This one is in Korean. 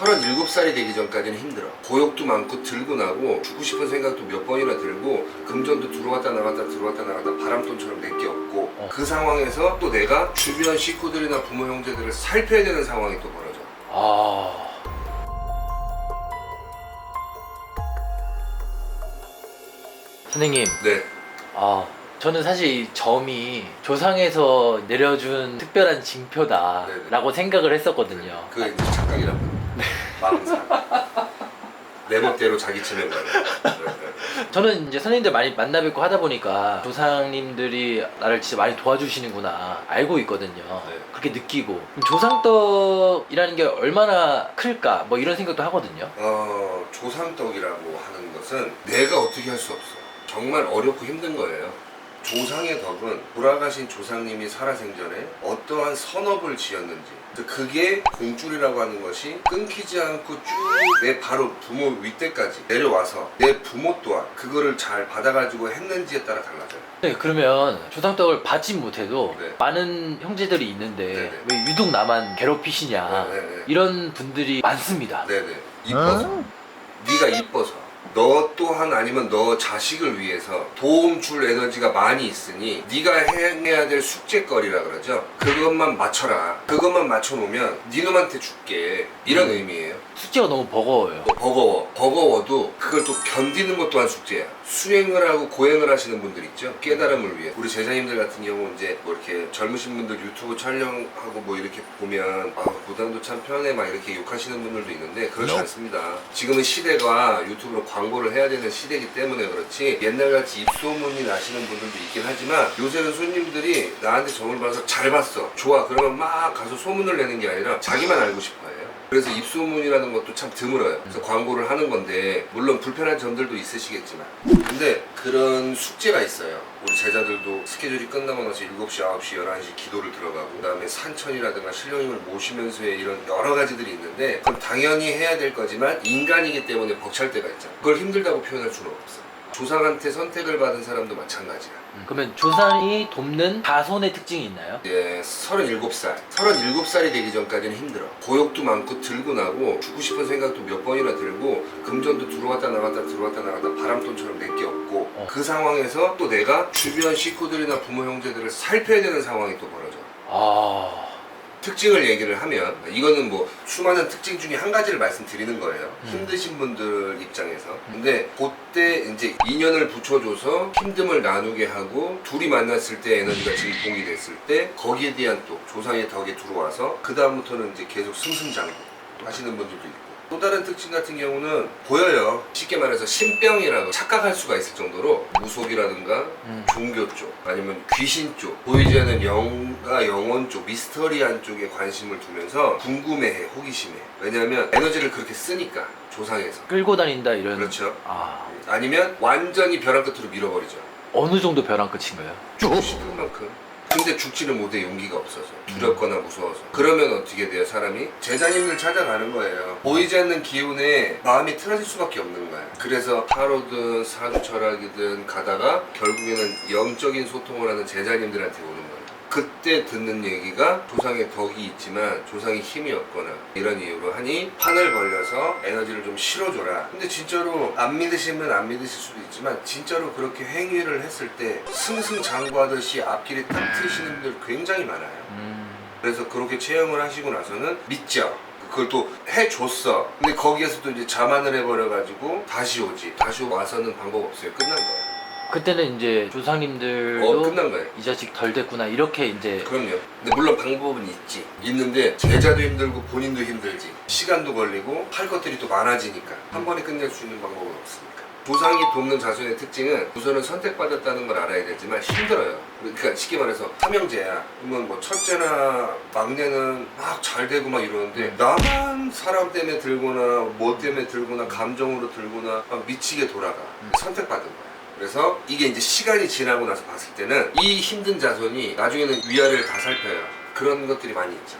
37살이 되기 전까지는 힘들어. 고역도 많고 들고 나고 죽고 싶은 생각도 몇 번이나 들고 금전도 들어왔다 나갔다 들어왔다 나갔다 바람돈처럼 내게 없고 그 상황에서 또 내가 주변 식구들이나 부모 형제들을 살펴야 되는 상황이 또 벌어져. 선생님. 네. 저는 사실 이 점이 조상에서 내려준 특별한 징표다라고 생각을 했었거든요. 그게 이제 착각이란 말이야. 마음상. 내 멋대로 자기 치는 거야. 저는 이제 선생님들 많이 만나 뵙고 하다 보니까 조상님들이 나를 진짜 많이 도와주시는구나 알고 있거든요. 그렇게 느끼고 그럼 조상떡이라는 게 얼마나 클까 뭐 이런 생각도 하거든요. 조상떡이라고 하는 것은 내가 어떻게 할 수 없어. 정말 어렵고 힘든 거예요. 조상의 덕은 돌아가신 조상님이 살아생전에 어떠한 선업을 지었는지, 그게 공줄이라고 하는 것이 끊기지 않고 쭉 내 바로 부모 윗대까지 내려와서 내 부모 또한 그거를 잘 받아가지고 했는지에 따라 달라져요. 네, 그러면 조상떡을 받지 못해도 네. 많은 형제들이 있는데 네네. 왜 유독 나만 괴롭히시냐 네네. 이런 분들이 많습니다. 네네. 이뻐서. 네가 이뻐서. 너 또한 아니면 너 자식을 위해서 도움 줄 에너지가 많이 있으니 네가 해야 될 숙제거리라 그러죠. 그것만 맞춰라. 그것만 맞춰놓으면 네 놈한테 줄게. 이런 의미예요. 숙제가 너무 버거워요. 버거워도 그걸 또 견디는 것 또한 숙제야. 수행을 하고 고행을 하시는 분들 있죠. 깨달음을 위해. 우리 제자님들 같은 경우 이제 뭐 이렇게 젊으신 분들 유튜브 촬영하고 뭐 이렇게 보면 무당도 참 편해 막 이렇게 욕하시는 분들도 있는데 그렇지 않습니다. 지금은 시대가 유튜브로 광고를 해야 되는 시대이기 때문에 그렇지 옛날같이 입소문이 나시는 분들도 있긴 하지만 요새는 손님들이 나한테 점을 봐서 잘 봤어 좋아 그러면 막 가서 소문을 내는 게 아니라 자기만 알고 싶어 해요. 그래서 입소문이라는 것도 참 드물어요. 그래서 광고를 하는 건데 물론 불편한 점들도 있으시겠지만 근데 그런 숙제가 있어요. 우리 제자들도 스케줄이 끝나고 나서 7시, 9시, 11시 기도를 들어가고 그 다음에 산천이라든가 신령님을 모시면서의 이런 여러 가지들이 있는데 그럼 당연히 해야 될 거지만 인간이기 때문에 벅찰 때가 있잖아. 그걸 힘들다고 표현할 수는 없어. 조상한테 선택을 받은 사람도 마찬가지야. 그러면 조상이 돕는 다손의 특징이 있나요? 예, 37살이 되기 전까지는 힘들어. 고역도 많고 들고 나고 죽고 싶은 생각도 몇 번이나 들고 금전도 들어왔다 나갔다 들어왔다 나갔다 바람돈처럼 내게 없고 그 상황에서 또 내가 주변 식구들이나 부모 형제들을 살펴야 되는 상황이 또 벌어져. 특징을 얘기를 하면 이거는 뭐 수많은 특징 중에 한 가지를 말씀드리는 거예요. 힘드신 분들 입장에서. 근데 그때 이제 인연을 붙여줘서 힘듦을 나누게 하고 둘이 만났을 때 에너지가 증폭이 됐을 때 거기에 대한 또 조상의 덕에 들어와서 그 다음부터는 이제 계속 승승장구 하시는 분들도 있고. 또 다른 특징 같은 경우는 보여요. 쉽게 말해서 신병이라고 착각할 수가 있을 정도로 무속이라든가 종교 쪽 아니면 귀신 쪽 보이지 않는 영과 영혼 쪽 미스터리한 쪽에 관심을 두면서 궁금해해 호기심해. 왜냐하면 에너지를 그렇게 쓰니까 조상에서 끌고 다닌다 이런. 그렇죠. 아니면 완전히 벼랑 끝으로 밀어버리죠. 어느 정도 벼랑 끝인가요? 죽고 싶은 만큼. 근데 죽지를 못해. 용기가 없어서 두렵거나 무서워서. 그러면 어떻게 돼요? 사람이 제자님들 찾아가는 거예요. 보이지 않는 기운에 마음이 틀어질 수밖에 없는 거야. 그래서 타로든 사주 철학이든 가다가 결국에는 영적인 소통을 하는 제자님들한테 오는 거예요. 그때 듣는 얘기가 조상의 덕이 있지만 조상의 힘이 없거나 이런 이유로 하니 판을 벌려서 에너지를 좀 실어줘라. 근데 진짜로 안 믿으시면 안 믿으실 수도 있지만 진짜로 그렇게 행위를 했을 때 승승장구하듯이 앞길에 딱 트시는 분들 굉장히 많아요. 그래서 그렇게 체험을 하시고 나서는 믿죠. 그걸 또 해줬어. 근데 거기에서도 이제 자만을 해버려가지고 다시 오지. 다시 와서는 방법 없어요. 끝난 거예요. 그때는 이제 조상님들도 끝난 거예요. 이 자식 덜 됐구나 이렇게 이제. 그럼요. 근데 물론 방법은 있는데 제자도 힘들고 본인도 힘들지. 시간도 걸리고 할 것들이 또 많아지니까 한 번에 끝낼 수 있는 방법은 없습니다. 조상이 돕는 자손의 특징은 우선은 선택받았다는 걸 알아야 되지만 힘들어요. 그러니까 쉽게 말해서 삼형제야. 그러면 뭐 첫째나 막내는 막 잘 되고 막 이러는데 나만 사람 때문에 들거나 뭐 때문에 들거나 감정으로 들거나 막 미치게 돌아가. 선택받은 거야. 그래서 이게 이제 시간이 지나고 나서 봤을 때는 이 힘든 자손이 나중에는 위아래를 다 살펴요. 그런 것들이 많이 있죠.